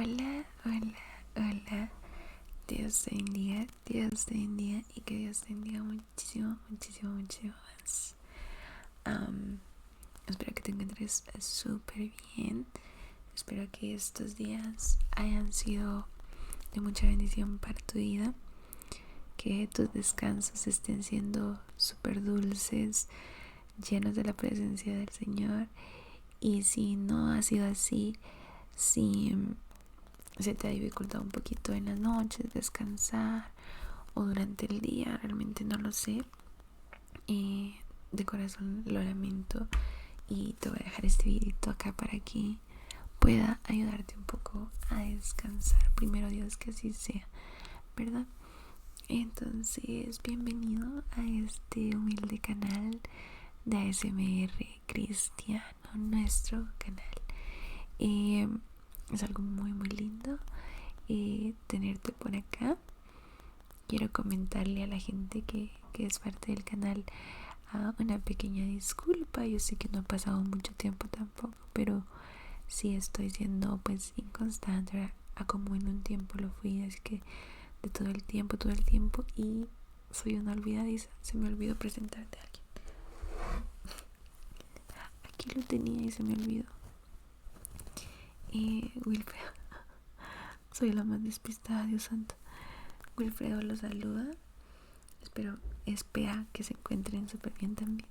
Hola, hola, hola. Dios te bendiga, Dios te bendiga y que Dios te bendiga muchísimo, muchísimo, muchísimo más. Espero que te encuentres súper bien. Espero que estos días hayan sido de mucha bendición para tu vida. Que tus descansos estén siendo súper dulces, llenos de la presencia del Señor. Y si no ha sido así, si se te ha dificultado un poquito en las noches descansar o durante el día, realmente no lo sé, de corazón lo lamento y te voy a dejar este videito acá para que pueda ayudarte un poco a descansar. Primero Dios, que así sea, ¿verdad? Entonces, bienvenido a este humilde canal de ASMR Cristiano, nuestro canal. Es algo muy muy lindo tenerte por acá. Quiero comentarle a la gente que es parte del canal una pequeña disculpa. Yo sé que no ha pasado mucho tiempo tampoco, pero sí estoy siendo pues inconstante a como en un tiempo lo fui, así que de todo el tiempo, y soy una olvidadiza, se me olvidó presentarte a alguien. Aquí lo tenía y se me olvidó. Wilfredo, soy la más despistada, Dios santo. Wilfredo lo saluda. Espera que se encuentren súper bien también.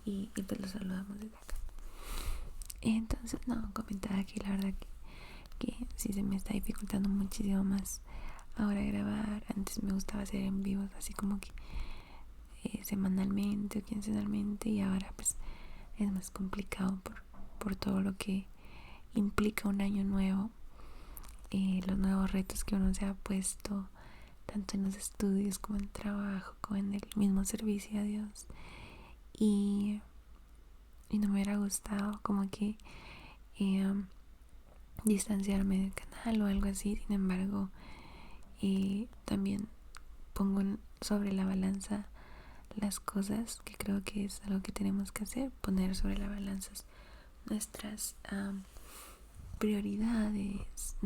Y pues los saludamos desde acá. Entonces, no, comentaba que la verdad que sí se me está dificultando muchísimo más ahora grabar. Antes me gustaba hacer en vivos así como que semanalmente o quincenalmente, y ahora pues es más complicado por todo lo que implica un año nuevo, los nuevos retos que uno se ha puesto tanto en los estudios como en el trabajo como en el mismo servicio a Dios, y no me hubiera gustado como que distanciarme del canal o algo así. Sin embargo, también pongo sobre la balanza las cosas que creo que es algo que tenemos que hacer, poner sobre la balanza nuestras prioridades,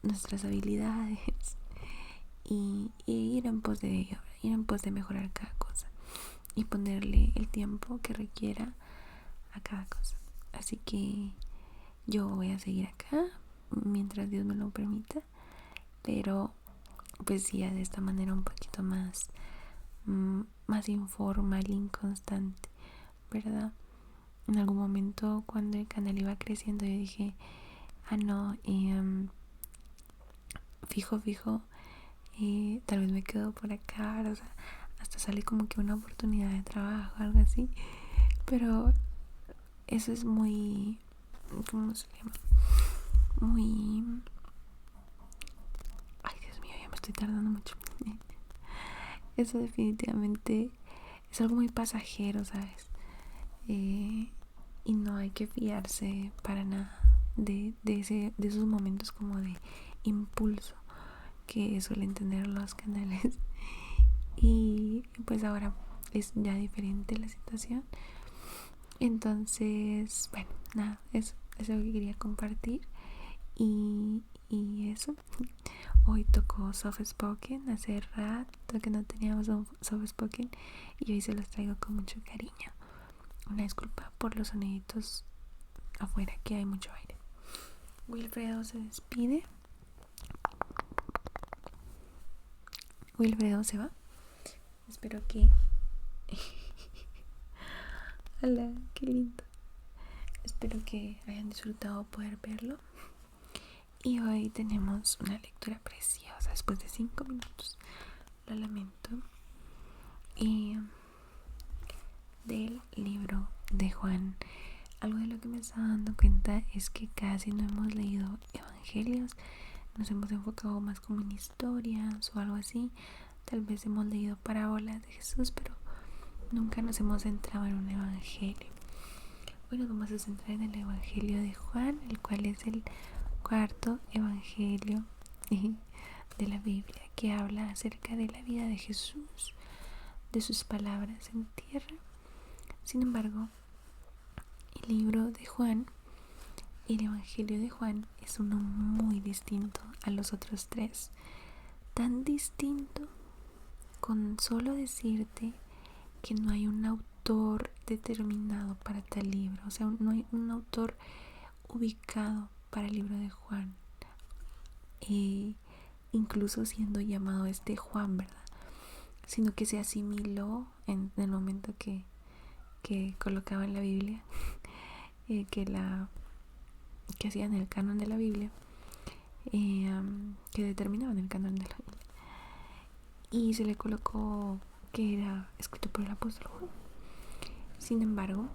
nuestras habilidades, y ir en pos de ello, ir en pos de mejorar cada cosa y ponerle el tiempo que requiera a cada cosa. Así que yo voy a seguir acá mientras Dios me lo permita, pero pues sí, de esta manera un poquito más informal, inconstante, ¿verdad? En algún momento cuando el canal iba creciendo yo dije, no, fijo, tal vez me quedo por acá, o sea, hasta sale como que una oportunidad de trabajo, algo así, pero eso es muy, ¿cómo se llama? Muy, ay Dios mío, ya me estoy tardando mucho. Eso definitivamente es algo muy pasajero, ¿sabes? Y no hay que fiarse para nada de esos momentos como de impulso que suelen tener los canales. Y pues ahora es ya diferente la situación. Entonces, bueno, nada, eso es lo que quería compartir. Y eso. Hoy tocó soft spoken. Hace rato que no teníamos un soft spoken y hoy se los traigo con mucho cariño. Una disculpa por los soniditos afuera, que hay mucho aire. Wilfredo se despide. Wilfredo se va. Espero que... Hola, qué lindo. Espero que hayan disfrutado poder verlo. Y hoy tenemos una lectura preciosa después de 5 minutos. Lo lamento. Y del libro de Juan. Algo de lo que me estaba dando cuenta es que casi no hemos leído evangelios. Nos hemos enfocado más como en historias o algo así. Tal vez hemos leído parábolas de Jesús, pero nunca nos hemos centrado en un evangelio. Hoy nos vamos a centrar en el evangelio de Juan, el cual es el cuarto evangelio de la Biblia, que habla acerca de la vida de Jesús, de sus palabras en tierra. Sin embargo, el libro de Juan el Evangelio de Juan es uno muy distinto a los otros tres. Tan distinto con solo decirte que no hay un autor determinado para tal libro. O sea, no hay un autor ubicado para el libro de Juan. Incluso siendo llamado Juan, ¿verdad? Sino que se asimiló en el momento que colocaba en la Biblia, que hacían el canon de la Biblia, que determinaban el canon de la Biblia, y se le colocó que era escrito por el apóstol Juan. Sin embargo,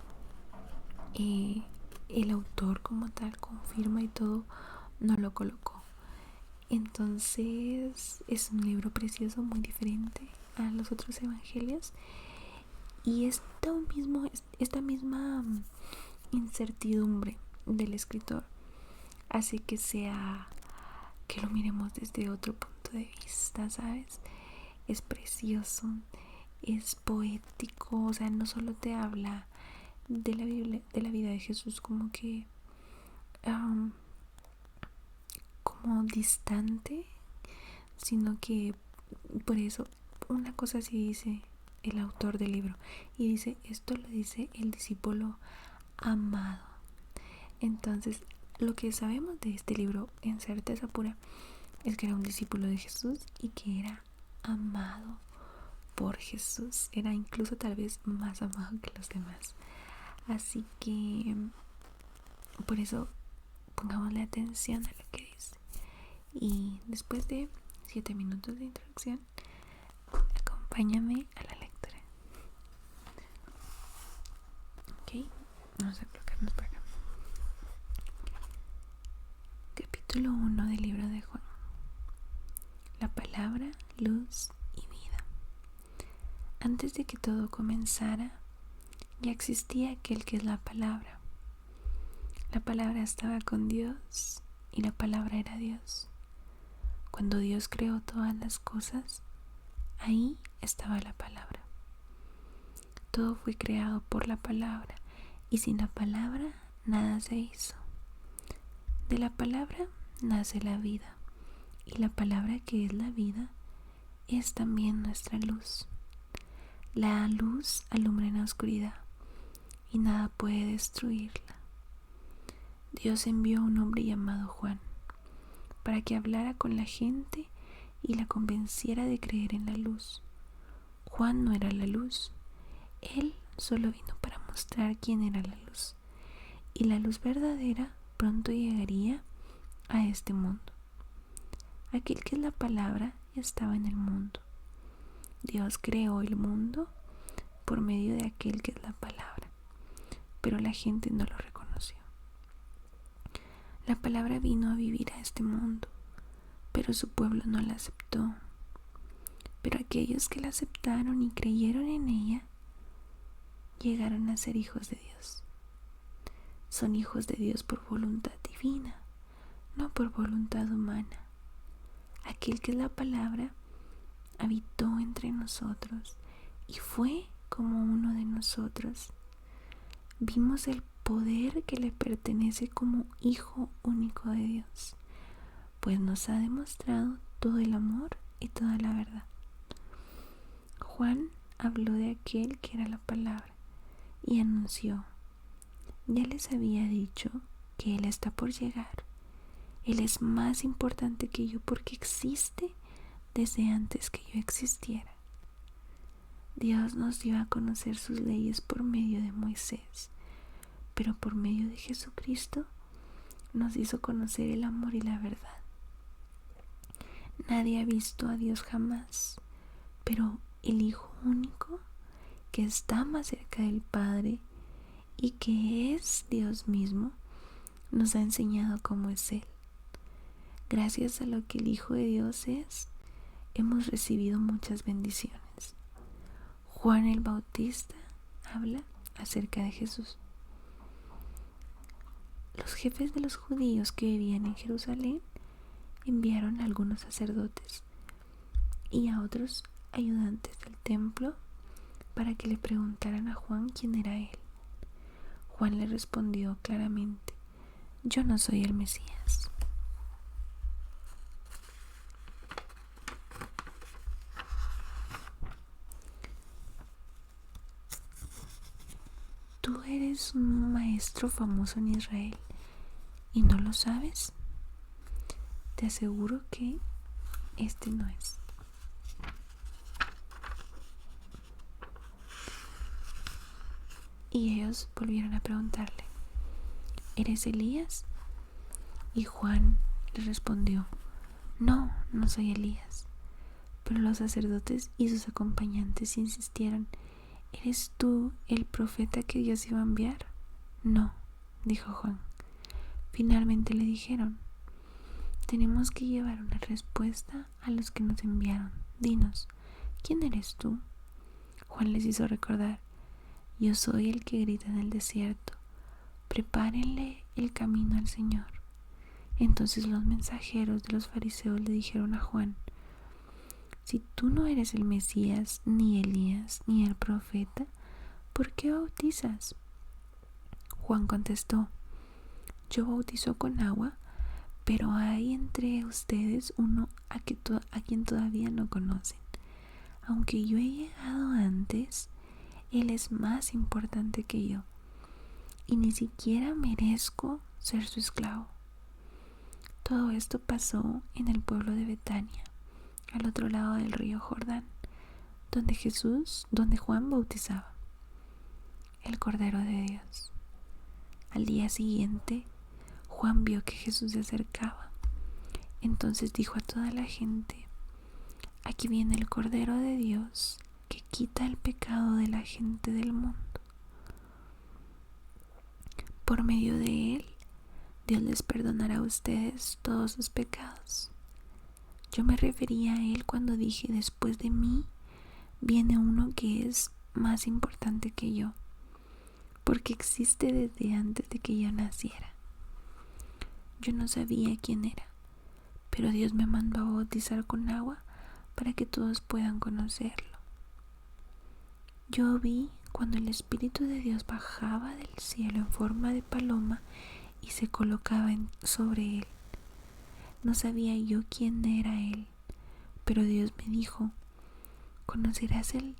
el autor como tal confirma y todo, no lo colocó. Entonces es un libro precioso, muy diferente a los otros evangelios, y esta misma incertidumbre del escritor hace que lo miremos desde otro punto de vista, ¿sabes? Es precioso, es poético, o sea, no solo te habla de la Biblia, de la vida de Jesús como que como distante, sino que por eso una cosa así dice el autor del libro, y dice, esto lo dice el discípulo amado. Entonces, lo que sabemos de este libro en certeza pura es que era un discípulo de Jesús y que era amado por Jesús. Era incluso tal vez más amado que los demás. Así que por eso pongámosle atención a lo que dice. Y después de 7 minutos de introducción, acompáñame a la lectura. Ok, vamos a colocarnos para acá. Capítulo 1 del libro de Juan. La palabra, luz y vida. Antes de que todo comenzara, ya existía aquel que es la palabra. La palabra estaba con Dios y la palabra era Dios. Cuando Dios creó todas las cosas, ahí estaba la palabra. Todo fue creado por la palabra, y sin la palabra nada se hizo. De la palabra nace la vida, y la palabra que es la vida es también nuestra luz. La luz alumbra en la oscuridad, y nada puede destruirla. Dios envió a un hombre llamado Juan para que hablara con la gente y la convenciera de creer en la luz. Juan no era la luz, él solo vino para mostrar quién era la luz, y la luz verdadera pronto llegaría a este mundo. Aquel que es la palabra estaba en el mundo. Dios creó el mundo por medio de aquel que es la palabra, pero la gente no lo reconoció. La palabra vino a vivir a este mundo, pero su pueblo no la aceptó. Pero aquellos que la aceptaron y creyeron en ella, llegaron a ser hijos de Dios. Son hijos de Dios por voluntad divina, no por voluntad humana. Aquel que es la palabra habitó entre nosotros y fue como uno de nosotros. Vimos el poder que le pertenece como Hijo único de Dios, pues nos ha demostrado todo el amor y toda la verdad. Juan habló de aquel que era la palabra y anunció: ya les había dicho que Él está por llegar. Él es más importante que yo porque existe desde antes que yo existiera. Dios nos dio a conocer sus leyes por medio de Moisés, pero por medio de Jesucristo nos hizo conocer el amor y la verdad. Nadie ha visto a Dios jamás, pero el Hijo único, que está más cerca del Padre y que es Dios mismo, nos ha enseñado cómo es Él. Gracias a lo que el Hijo de Dios es, hemos recibido muchas bendiciones. Juan el Bautista habla acerca de Jesús. Los jefes de los judíos que vivían en Jerusalén enviaron a algunos sacerdotes y a otros ayudantes del templo para que le preguntaran a Juan quién era él. Juan le respondió claramente: yo no soy el Mesías. ¿Tú eres un maestro famoso en Israel y no lo sabes? Te aseguro que este no es. Y ellos volvieron a preguntarle, ¿eres Elías? Y Juan le respondió, no, no soy Elías. Pero los sacerdotes y sus acompañantes insistieron, ¿eres tú el profeta que Dios iba a enviar? No, dijo Juan. Finalmente le dijeron, tenemos que llevar una respuesta a los que nos enviaron. Dinos, ¿quién eres tú? Juan les hizo recordar, yo soy el que grita en el desierto, prepárenle el camino al Señor. Entonces los mensajeros de los fariseos le dijeron a Juan, si tú no eres el Mesías, ni Elías, ni el profeta, ¿por qué bautizas? Juan contestó, yo bautizo con agua, pero hay entre ustedes uno a quien todavía no conocen. Aunque yo he llegado antes, él es más importante que yo, y ni siquiera merezco ser su esclavo. Todo esto pasó en el pueblo de Betania, al otro lado del río Jordán, donde Juan bautizaba, el Cordero de Dios. Al día siguiente, Juan vio que Jesús se acercaba. Entonces dijo a toda la gente, aquí viene el Cordero de Dios que quita el pecado de la gente del mundo. Por medio de él, Dios les perdonará a ustedes todos sus pecados. Yo me refería a él cuando dije, después de mí viene uno que es más importante que yo, porque existe desde antes de que yo naciera. Yo no sabía quién era, pero Dios me mandó a bautizar con agua para que todos puedan conocerlo. Yo vi cuando el Espíritu de Dios bajaba del cielo en forma de paloma y se colocaba sobre él. No sabía yo quién era él, pero Dios me dijo, conocerás al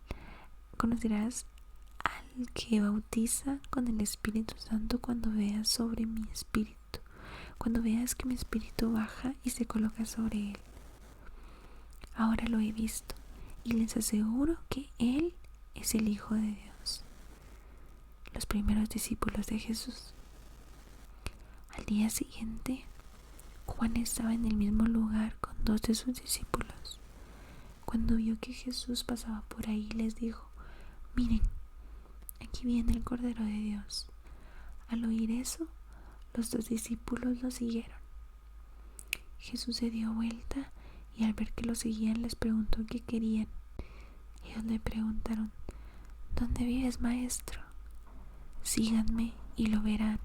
que bautiza con el Espíritu Santo cuando veas sobre mi espíritu, cuando veas que mi espíritu baja y se coloca sobre él. Ahora lo he visto y les aseguro que él es el Hijo de Dios. Los primeros discípulos de Jesús. Al día siguiente, Juan estaba en el mismo lugar con 2 de sus discípulos. Cuando vio que Jesús pasaba por ahí, les dijo, miren, aquí viene el Cordero de Dios. Al oír eso, los 2 discípulos lo siguieron. Jesús se dio vuelta y al ver que lo seguían les preguntó qué querían. Ellos le preguntaron, ¿dónde vives, maestro? Síganme y lo verán,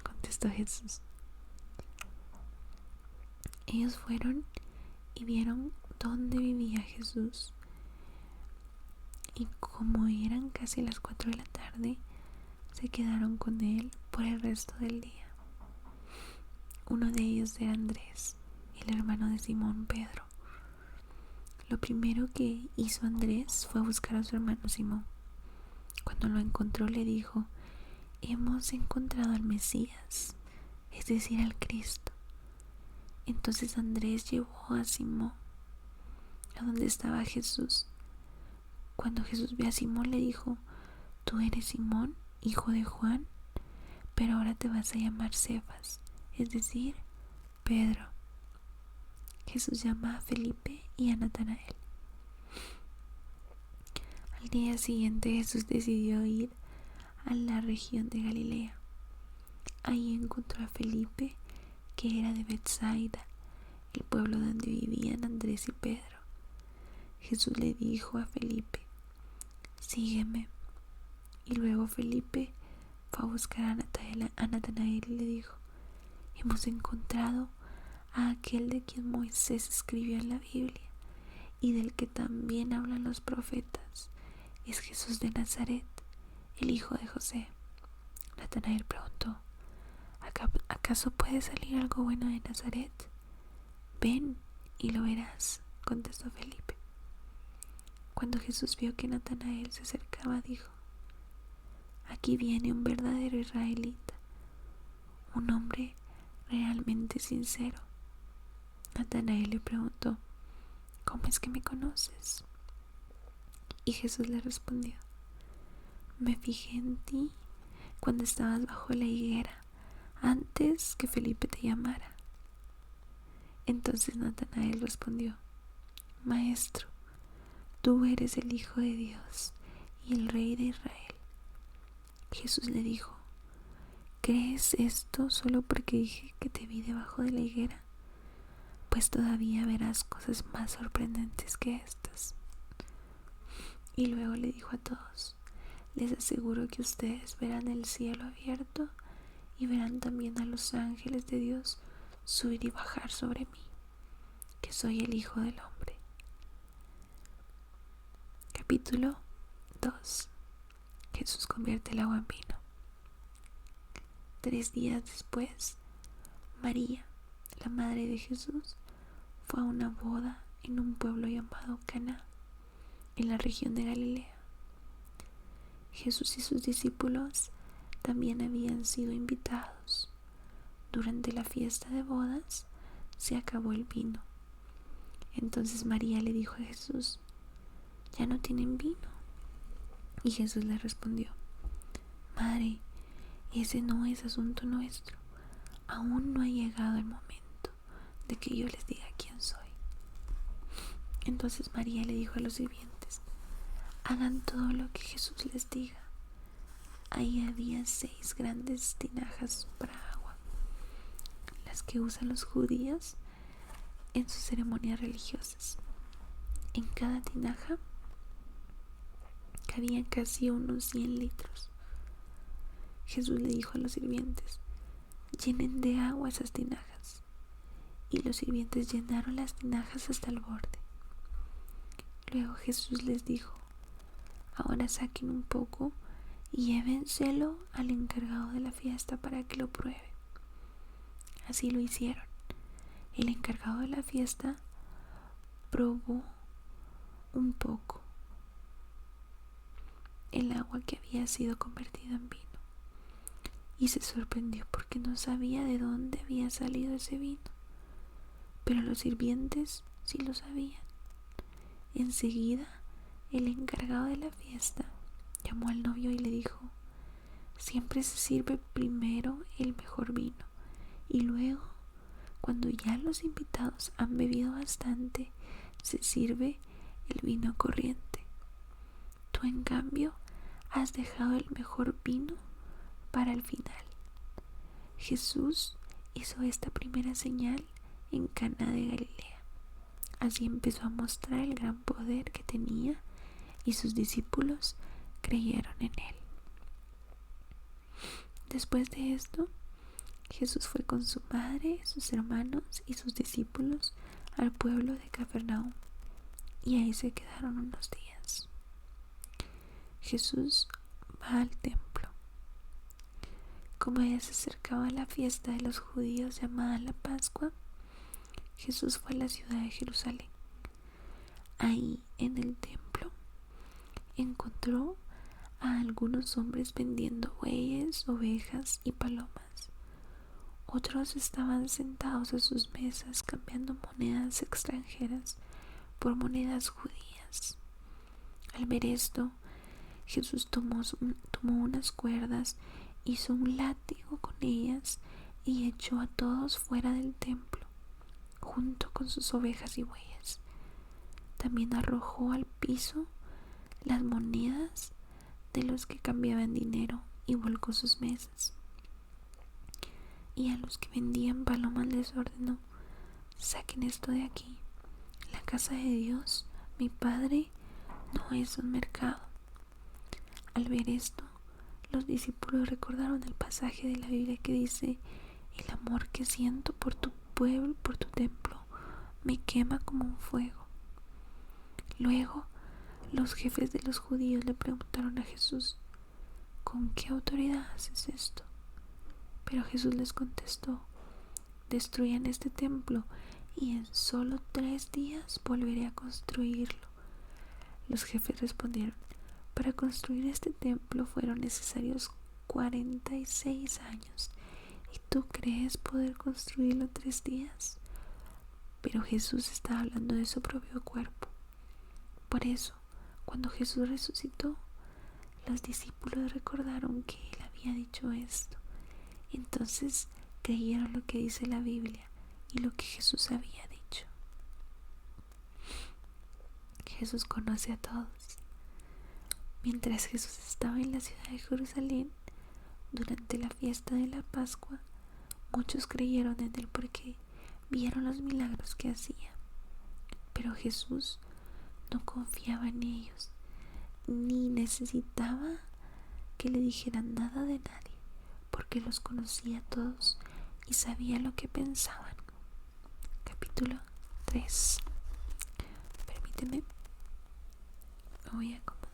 contestó Jesús. Ellos fueron y vieron dónde vivía Jesús. Y como eran casi las 4 de la tarde, se quedaron con él por el resto del día. Uno de ellos era Andrés, el hermano de Simón Pedro. Lo primero que hizo Andrés fue buscar a su hermano Simón. Cuando lo encontró le dijo, hemos encontrado al Mesías, es decir, al Cristo. Entonces Andrés llevó a Simón a donde estaba Jesús. Cuando Jesús vio a Simón le dijo, tú eres Simón, hijo de Juan, pero ahora te vas a llamar Cefas, es decir, Pedro. Jesús llama a Felipe y a Natanael. Al día siguiente Jesús decidió ir a la región de Galilea. Ahí encontró a Felipe, que era de Betsaida, el pueblo donde vivían Andrés y Pedro. Jesús le dijo a Felipe, sígueme. Y luego Felipe fue a buscar a Natanael y le dijo, hemos encontrado a aquel de quien Moisés escribió en la Biblia y del que también hablan los profetas. Es Jesús de Nazaret, el hijo de José. Natanael preguntó, ¿acaso puede salir algo bueno de Nazaret? Ven y lo verás, contestó Felipe. Cuando Jesús vio que Natanael se acercaba, dijo: aquí viene un verdadero israelita, un hombre realmente sincero. Natanael le preguntó: ¿cómo es que me conoces? Y Jesús le respondió: me fijé en ti cuando estabas bajo la higuera, antes que Felipe te llamara. Entonces Natanael respondió: Maestro, tú eres el Hijo de Dios y el Rey de Israel. Jesús le dijo: ¿crees esto solo porque dije que te vi debajo de la higuera? Pues todavía verás cosas más sorprendentes que estas. Y luego le dijo a todos: les aseguro que ustedes verán el cielo abierto y verán también a los ángeles de Dios subir y bajar sobre mí, que soy el Hijo del Hombre. Capítulo 2. Jesús convierte el agua en vino. 3 días después, María, la madre de Jesús, fue a una boda en un pueblo llamado Caná, en la región de Galilea. Jesús y sus discípulos también habían sido invitados. Durante la fiesta de bodas se acabó el vino. Entonces María le dijo a Jesús: ya no tienen vino. Y Jesús le respondió: Madre, ese no es asunto nuestro. Aún no ha llegado el momento de que yo les diga quién soy. Entonces María le dijo a los sirvientes: hagan todo lo que Jesús les diga. Ahí había 6 grandes tinajas para agua, las que usan los judíos en sus ceremonias religiosas. En cada tinaja cabían casi unos 100 litros. Jesús le dijo a los sirvientes: llenen de agua esas tinajas. Y los sirvientes llenaron las tinajas hasta el borde. Luego Jesús les dijo: ahora saquen un poco y llévenselo al encargado de la fiesta para que lo pruebe. Así lo hicieron. El encargado de la fiesta probó un poco el agua que había sido convertida en vino y se sorprendió porque no sabía de dónde había salido ese vino, pero los sirvientes sí lo sabían. Enseguida el encargado de la fiesta llamó al novio y le dijo: siempre se sirve primero el mejor vino y luego, cuando ya los invitados han bebido bastante, se sirve el vino corriente. Tú, en cambio, has dejado el mejor vino para el final. Jesús hizo esta primera señal en Caná de Galilea. Así empezó a mostrar el gran poder que tenía y sus discípulos creyeron en él. Después de esto, Jesús fue con su madre, sus hermanos y sus discípulos al pueblo de Cafarnaúm, y ahí se quedaron unos días. Jesús va al templo. Como ya se acercaba la fiesta de los judíos llamada la Pascua, Jesús fue a la ciudad de Jerusalén. Ahí, en el templo, encontró a algunos hombres vendiendo bueyes, ovejas y palomas. Otros estaban sentados a sus mesas cambiando monedas extranjeras por monedas judías. Al ver esto, Jesús tomó unas cuerdas, hizo un látigo con ellas y echó a todos fuera del templo, junto con sus ovejas y bueyes. También arrojó al piso las monedas de los que cambiaban dinero y volcó sus mesas. Y a los que vendían palomas les ordenó: saquen esto de aquí. La casa de Dios, mi Padre, no es un mercado. Al ver esto, los discípulos recordaron el pasaje de la Biblia que dice: el amor que siento por tu pueblo, por tu templo, me quema como un fuego. Luego, los jefes de los judíos le preguntaron a Jesús: ¿con qué autoridad haces esto? Pero Jesús les contestó: destruyan este templo y en solo 3 días volveré a construirlo. Los jefes respondieron: para construir este templo fueron necesarios 46 años. ¿Y tú crees poder construirlo en 3 días? Pero Jesús estaba hablando de su propio cuerpo. Por eso, cuando Jesús resucitó, los discípulos recordaron que Él había dicho esto. Entonces creyeron lo que dice la Biblia y lo que Jesús había dicho. Jesús conoce a todos. Mientras Jesús estaba en la ciudad de Jerusalén, durante la fiesta de la Pascua, muchos creyeron en Él porque vieron los milagros que hacía. Pero Jesús no confiaba en ellos, ni necesitaba que le dijeran nada de nadie, porque los conocía a todos y sabía lo que pensaban. Capítulo 3. Permíteme, me voy a acomodar.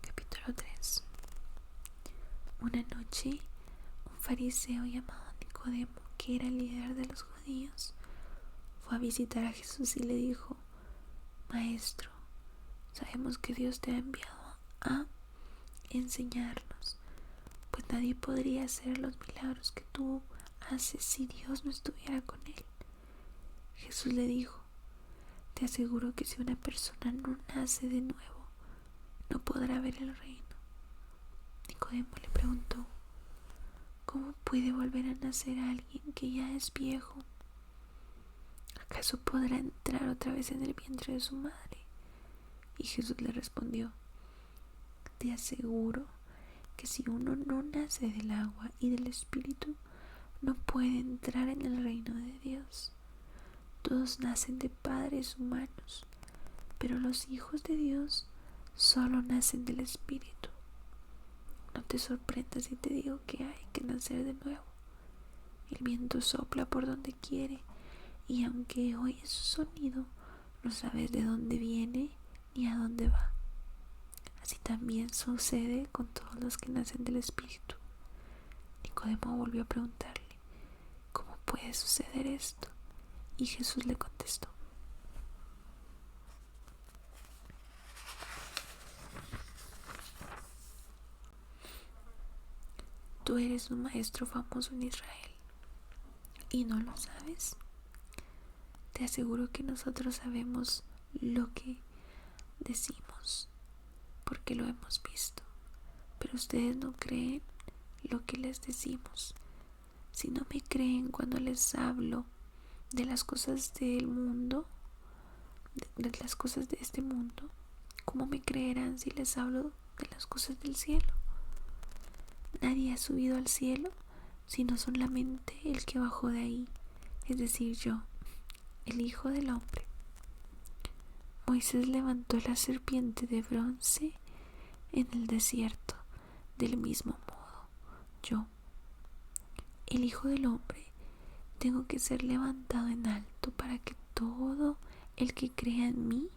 Capítulo 3. Una noche, un fariseo llamado Nicodemo, que era el líder de los judíos, fue a visitar a Jesús y le dijo: Maestro, sabemos que Dios te ha enviado a enseñarnos, pues nadie podría hacer los milagros que tú haces si Dios no estuviera con él. Jesús le dijo: te aseguro que si una persona no nace de nuevo, no podrá ver el reino. Nicodemo le preguntó: ¿cómo puede volver a nacer alguien que ya es viejo? ¿Acaso podrá entrar otra vez en el vientre de su madre? Y Jesús le respondió: te aseguro que si uno no nace del agua y del Espíritu, no puede entrar en el reino de Dios. Todos nacen de padres humanos, pero los hijos de Dios solo nacen del Espíritu. No te sorprendas si te digo que hay que nacer de nuevo. El viento sopla por donde quiere, y aunque oyes su sonido, no sabes de dónde viene ni a dónde va. Así también sucede con todos los que nacen del Espíritu. Nicodemo volvió a preguntarle: ¿cómo puede suceder esto? Y Jesús le contestó: tú eres un maestro famoso en Israel y no lo sabes. Te aseguro que nosotros sabemos lo que decimos porque lo hemos visto, pero ustedes no creen lo que les decimos. Si no me creen cuando les hablo de las cosas del mundo, de las cosas de este mundo, ¿cómo me creerán si les hablo de las cosas del cielo? Nadie ha subido al cielo sino solamente el que bajó de ahí, es decir, yo, el Hijo del Hombre. Moisés levantó la serpiente de bronce en el desierto. Del mismo modo, yo, el Hijo del Hombre, tengo que ser levantado en alto para que todo el que crea en mí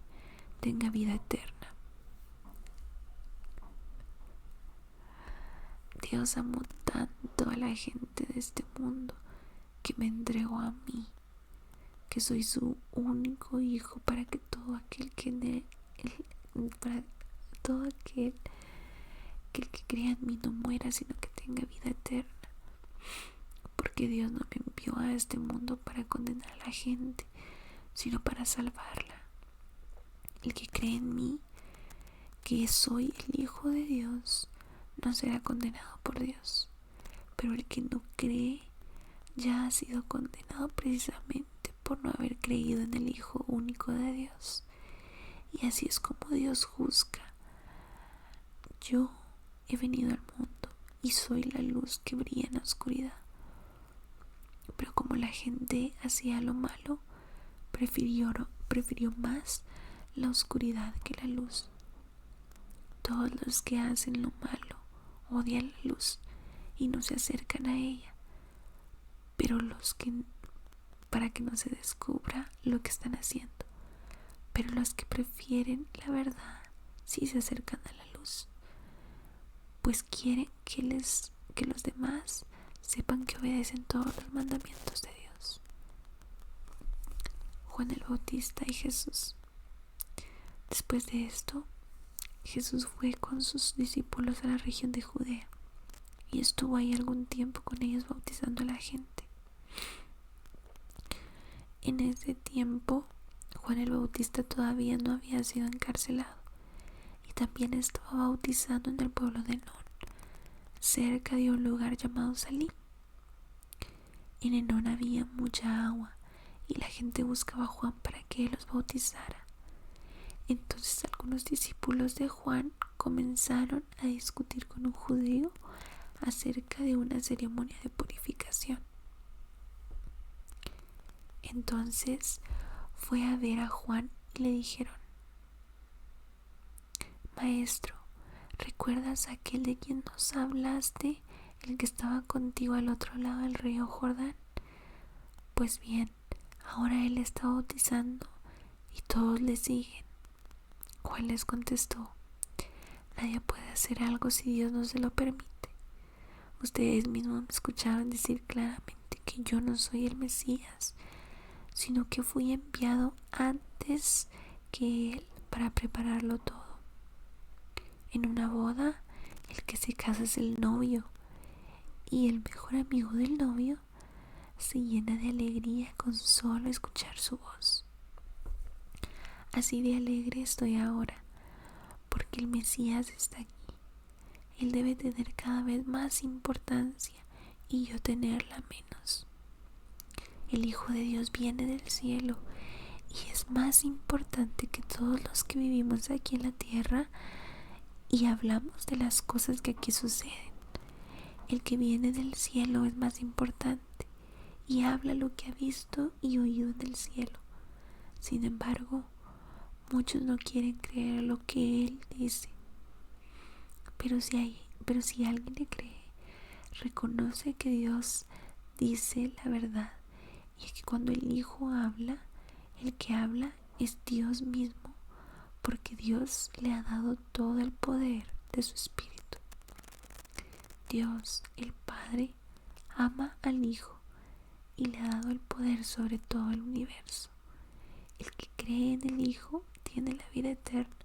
tenga vida eterna. Dios amó tanto a la gente de este mundo que me entregó a mí, que soy su único hijo, para que todo aquel que el que crea en mí no muera, sino que tenga vida eterna. Porque Dios no me envió a este mundo para condenar a la gente, sino para salvarla. El que cree en mí, que soy el Hijo de Dios, no será condenado por Dios. Pero el que no cree ya ha sido condenado precisamente por no haber creído en el Hijo único de Dios. Y así es como Dios juzga. Yo he venido al mundo y soy la luz que brilla en la oscuridad. Pero como la gente hacía lo malo, prefirió más la oscuridad que la luz. Todos los que hacen lo malo odian la luz y no se acercan a ella, pero para que no se descubra lo que están haciendo. pero los que prefieren la verdad sí se acercan a la luz, pues quieren que los demás sepan que obedecen todos los mandamientos de Dios. Juan el Bautista y Jesús. Después de esto, Jesús fue con sus discípulos a la región de Judea y estuvo ahí algún tiempo con ellos bautizando a la gente. En ese tiempo, Juan el Bautista todavía no había sido encarcelado y también estaba bautizando en el pueblo de Enón, cerca de un lugar llamado Salim. En Enón había mucha agua y la gente buscaba a Juan para que él los bautizara. Entonces algunos discípulos de Juan comenzaron a discutir con un judío acerca de una ceremonia de purificación. Entonces fue a ver a Juan y le dijeron: Maestro, ¿recuerdas a aquel de quien nos hablaste, el que estaba contigo al otro lado del río Jordán? Pues bien, ahora él está bautizando y todos le siguen. Juan les contestó: Nadie puede hacer algo si Dios no se lo permite. Ustedes mismos me escucharon decir claramente que yo no soy el Mesías, sino que fui enviado antes que él para prepararlo todo. En una boda, el que se casa es el novio, y el mejor amigo del novio se llena de alegría con solo escuchar su voz. Así de alegre estoy ahora, porque el Mesías está aquí. Él debe tener cada vez más importancia y yo tenerla menos. El Hijo de Dios viene del cielo y es más importante que todos los que vivimos aquí en la tierra y hablamos de las cosas que aquí suceden. El que viene del cielo es más importante y habla lo que ha visto y oído en el cielo. Sin embargo, muchos no quieren creer lo que él dice. Pero si alguien le cree, reconoce que Dios dice la verdad y que cuando el Hijo habla, el que habla es Dios mismo, porque Dios le ha dado todo el poder de su Espíritu. Dios, el Padre, ama al Hijo y le ha dado el poder sobre todo el universo. El que cree en el Hijo tiene la vida eterna,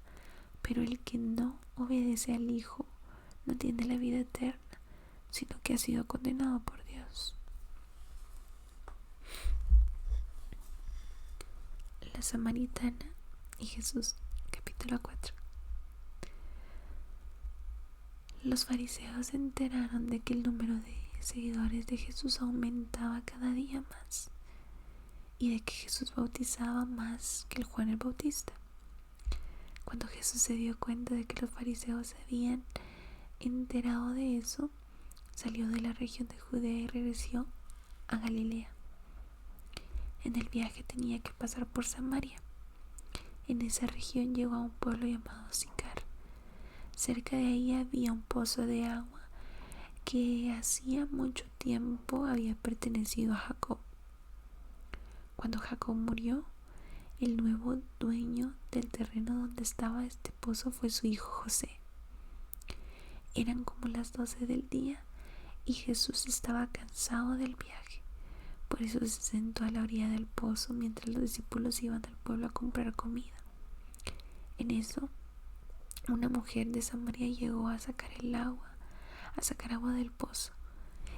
pero el que no obedece al Hijo no tiene la vida eterna, sino que ha sido condenado por Dios. La Samaritana y Jesús, capítulo 4. Los fariseos se enteraron de que el número de seguidores de Jesús aumentaba cada día más y de que Jesús bautizaba más que el Juan el Bautista. Cuando Jesús se dio cuenta de que los fariseos se habían enterado de eso, salió de la región de Judea y regresó a Galilea. En el viaje tenía que pasar por Samaria. En esa región llegó a un pueblo llamado Sicar. Cerca de ahí había un pozo de agua que hacía mucho tiempo había pertenecido a Jacob. Cuando Jacob murió, el nuevo dueño del terreno donde estaba este pozo fue su hijo José. Eran como las 12 del día y Jesús estaba cansado del viaje. Por eso se sentó a la orilla del pozo mientras los discípulos iban al pueblo a comprar comida. En eso, una mujer de Samaria llegó a sacar agua del pozo.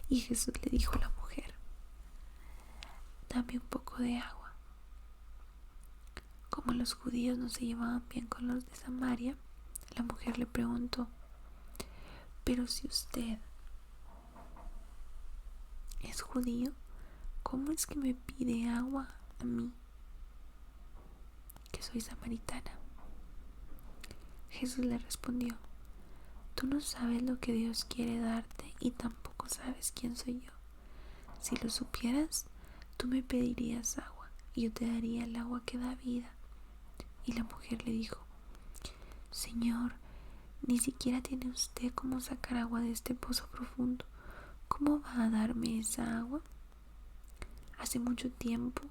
Y Jesús le dijo a la mujer: Dame un poco de agua. Como los judíos no se llevaban bien con los de Samaria, la mujer le preguntó: Pero si usted es judío, ¿cómo es que me pide agua a mí, que soy samaritana? Jesús le respondió: Tú no sabes lo que Dios quiere darte y tampoco sabes quién soy yo. Si lo supieras, tú me pedirías agua y yo te daría el agua que da vida. Y la mujer le dijo: Señor, ni siquiera tiene usted cómo sacar agua de este pozo profundo. ¿Cómo va a darme esa agua? Hace mucho tiempo,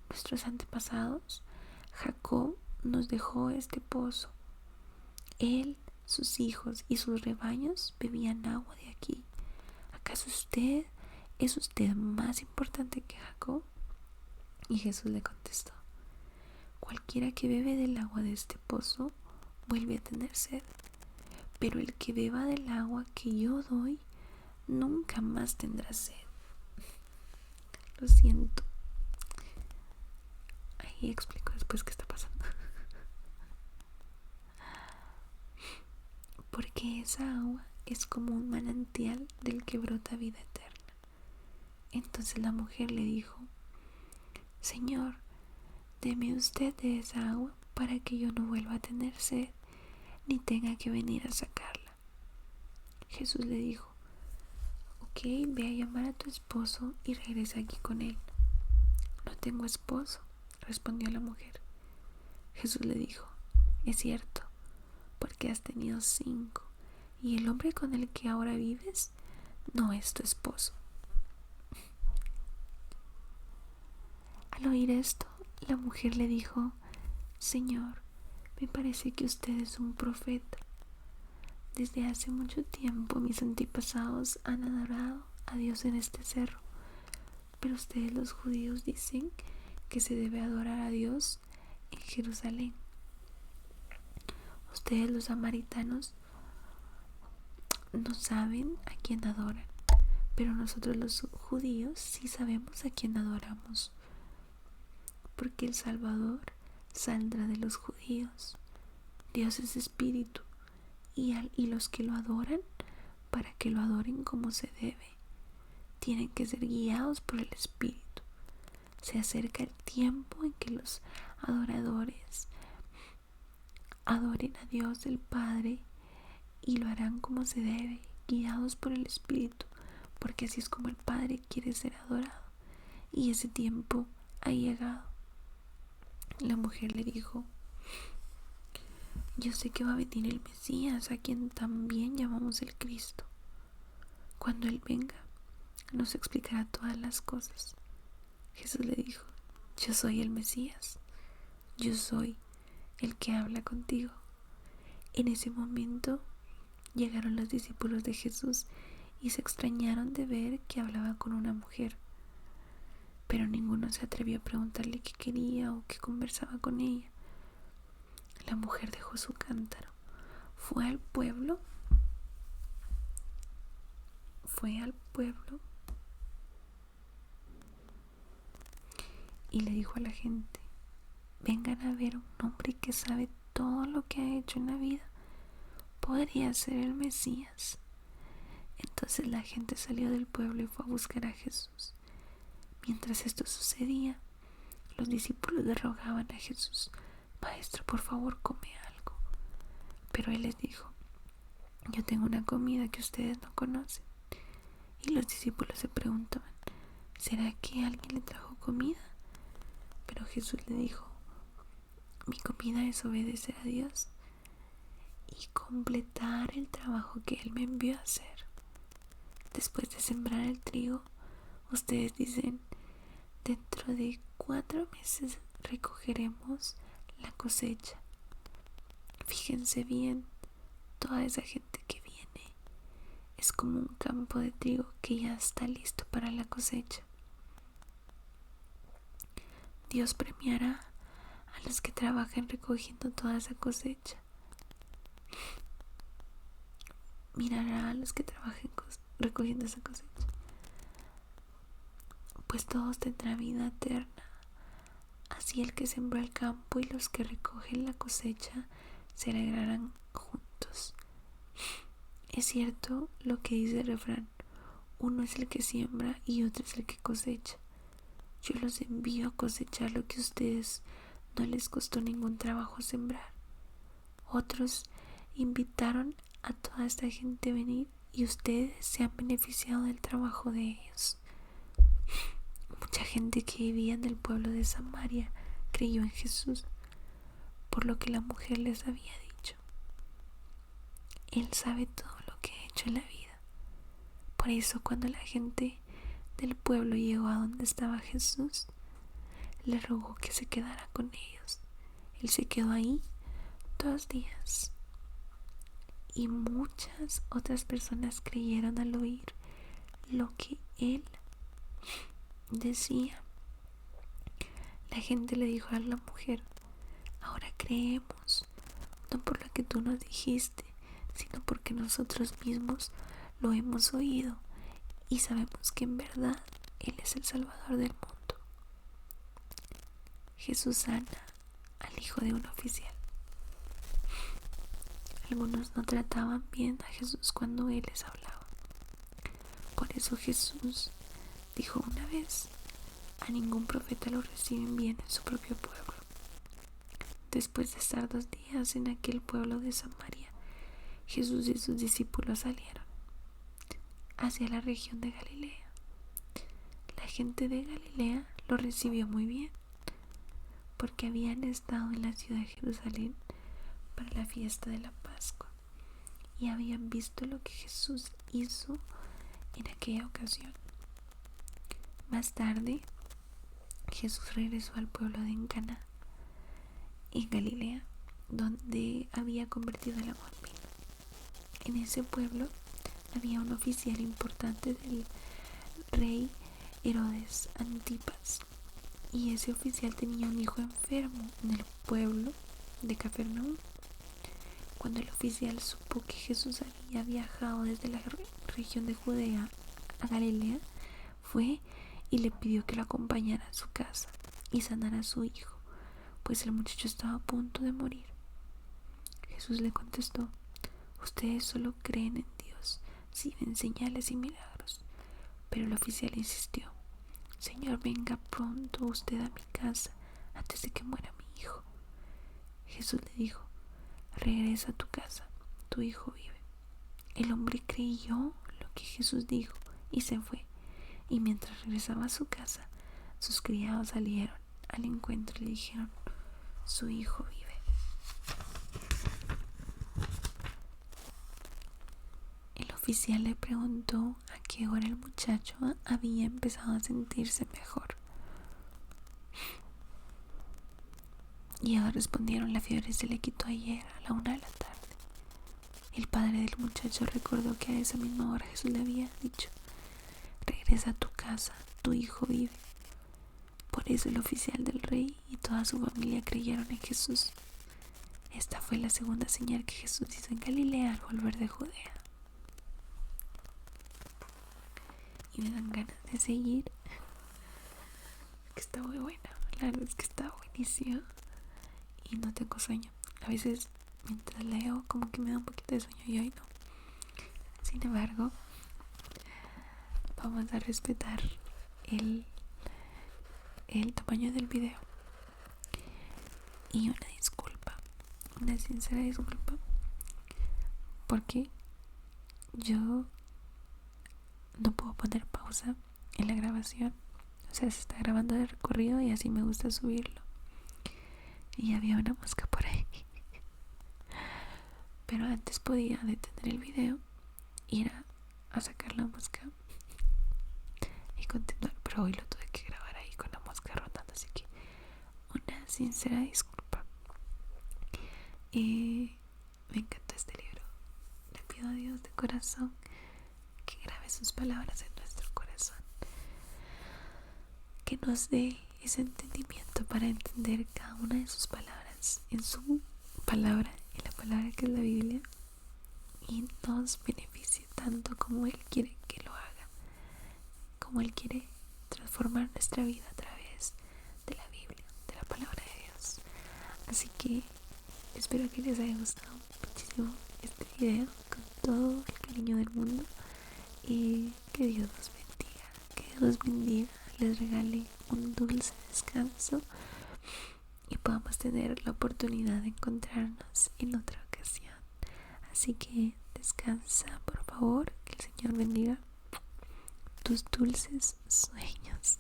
nuestros antepasados, Jacob nos dejó este pozo. Él, sus hijos y sus rebaños bebían agua de aquí. ¿Acaso es usted más importante que Jacob? Y Jesús le contestó: cualquiera que bebe del agua de este pozo vuelve a tener sed, pero el que beba del agua que yo doy nunca más tendrá sed. Lo siento. Ahí explico después qué está pasando. Porque esa agua es como un manantial del que brota vida eterna. Entonces la mujer le dijo: Señor, deme usted de esa agua para que yo no vuelva a tener sed ni tenga que venir a sacarla. Jesús le dijo: ok, ve a llamar a tu esposo y regresa aquí con él. No tengo esposo, respondió la mujer. Jesús le dijo: es cierto, porque has tenido 5, y el hombre con el que ahora vives no es tu esposo. Al oír esto, la mujer le dijo: Señor, me parece que usted es un profeta. Desde hace mucho tiempo mis antepasados han adorado a Dios en este cerro, pero ustedes los judíos dicen que se debe adorar a Dios en Jerusalén. Ustedes los samaritanos no saben a quién adoran, pero nosotros los judíos sí sabemos a quién adoramos, porque el Salvador saldrá de los judíos. Dios es espíritu, y los que lo adoran, para que lo adoren como se debe, tienen que ser guiados por el espíritu. Se acerca el tiempo en que los adoradores adoren a Dios el Padre, y lo harán como se debe, guiados por el espíritu, porque así es como el Padre quiere ser adorado, y ese tiempo ha llegado. La mujer le dijo: yo sé que va a venir el Mesías, a quien también llamamos el Cristo. Cuando Él venga, nos explicará todas las cosas. Jesús le dijo: yo soy el Mesías, yo soy el que habla contigo. En ese momento llegaron los discípulos de Jesús y se extrañaron de ver que hablaba con una mujer, pero ninguno se atrevió a preguntarle qué quería o qué conversaba con ella. La mujer dejó su cántaro, fue al pueblo y le dijo a la gente: vengan a ver un hombre que sabe todo lo que ha hecho en la vida. Podría ser el Mesías. Entonces la gente salió del pueblo y fue a buscar a Jesús. Mientras esto sucedía, los discípulos le rogaban a Jesús: Maestro, por favor, come algo. Pero Él les dijo: yo tengo una comida que ustedes no conocen. Y los discípulos se preguntaban: ¿será que alguien le trajo comida? Pero Jesús le dijo: mi comida es obedecer a Dios y completar el trabajo que Él me envió a hacer. Después de sembrar el trigo, ustedes dicen: dentro de 4 meses recogeremos la cosecha. Fíjense bien, toda esa gente que viene es como un campo de trigo que ya está listo para la cosecha. Dios premiará a los que trabajan recogiendo toda esa cosecha. Mirará a los que trabajen recogiendo esa cosecha, pues todos tendrán vida eterna. Así el que sembró el campo y los que recogen la cosecha se alegrarán juntos. Es cierto lo que dice el refrán: uno es el que siembra y otro es el que cosecha. Yo los envío a cosechar lo que a ustedes no les costó ningún trabajo sembrar. Otros invitaron a toda esta gente a venir y ustedes se han beneficiado del trabajo de ellos. Mucha gente que vivía en el pueblo de Samaria creyó en Jesús por lo que la mujer les había dicho. Él sabe todo lo que he hecho en la vida. Por eso cuando la gente del pueblo llegó a donde estaba Jesús, le rogó que se quedara con ellos Él se quedó ahí 2 días y muchas otras personas creyeron al oír lo que él decía. La gente le dijo a la mujer: ahora creemos, no por lo que tú nos dijiste, sino porque nosotros mismos lo hemos oído y sabemos que en verdad Él es el Salvador del mundo. Jesús sana al hijo de un oficial. Algunos no trataban bien a Jesús cuando Él les hablaba. Por eso Jesús dijo una vez: a ningún profeta lo reciben bien en su propio pueblo. Después de estar 2 días en aquel pueblo de Samaria, Jesús y sus discípulos salieron hacia la región de Galilea. La gente de Galilea lo recibió muy bien, porque habían estado en la ciudad de Jerusalén para la fiesta de la Pascua y habían visto lo que Jesús hizo en aquella ocasión. Más tarde, Jesús regresó al pueblo de Caná, en Galilea, donde había convertido el agua en vino. En ese pueblo había un oficial importante del rey Herodes Antipas, y ese oficial tenía un hijo enfermo en el pueblo de Cafarnaúm. Cuando el oficial supo que Jesús había viajado desde la región de Judea a Galilea, fue y le pidió que lo acompañara a su casa y sanara a su hijo, pues el muchacho estaba a punto de morir. Jesús le contestó: ustedes solo creen en Dios si ven señales y milagros. Pero el oficial insistió: Señor, venga pronto usted a mi casa antes de que muera mi hijo. Jesús le dijo: regresa a tu casa, tu hijo vive. El hombre creyó lo que Jesús dijo y se fue. Y mientras regresaba a su casa, sus criados salieron al encuentro y le dijeron: su hijo vive. El oficial le preguntó a qué hora el muchacho había empezado a sentirse mejor. Y ellos respondieron: la fiebre se le quitó ayer a la 1 de la tarde. El padre del muchacho recordó que a esa misma hora Jesús le había dicho: regresa a tu casa, tu hijo vive. Por eso el oficial del rey y toda su familia creyeron en Jesús. Esta fue la segunda señal que Jesús hizo en Galilea al volver de Judea. Y me dan ganas de seguir, que está muy buena. La verdad es que está buenísima y no tengo sueño. A veces mientras leo como que me da un poquito de sueño y hoy no. Sin embargo, vamos a respetar el tamaño del video. Y una sincera disculpa, porque yo no puedo poner pausa en la grabación. O sea, se está grabando de recorrido y así me gusta subirlo. Y había una mosca por ahí. Pero antes podía detener el video, ir a sacar la mosca y continuar. Pero hoy lo tuve que grabar ahí con la mosca rondando. Así que una sincera disculpa. Me encanta este libro. Le pido a Dios de corazón que grabe sus palabras en nuestro corazón, que nos dé ese entendimiento para entender cada una de sus palabras en su palabra, en la palabra que es la Biblia, y nos beneficie tanto como Él quiere que lo haga, como Él quiere transformar nuestra vida a través de la Biblia, de la palabra de Dios. Así que espero que les haya gustado muchísimo este video con todo el cariño del mundo, y que Dios los bendiga, que Dios los bendiga, les regale un dulce descanso y podamos tener la oportunidad de encontrarnos en otra ocasión. Así que descansa, por favor, que el Señor bendiga tus dulces sueños.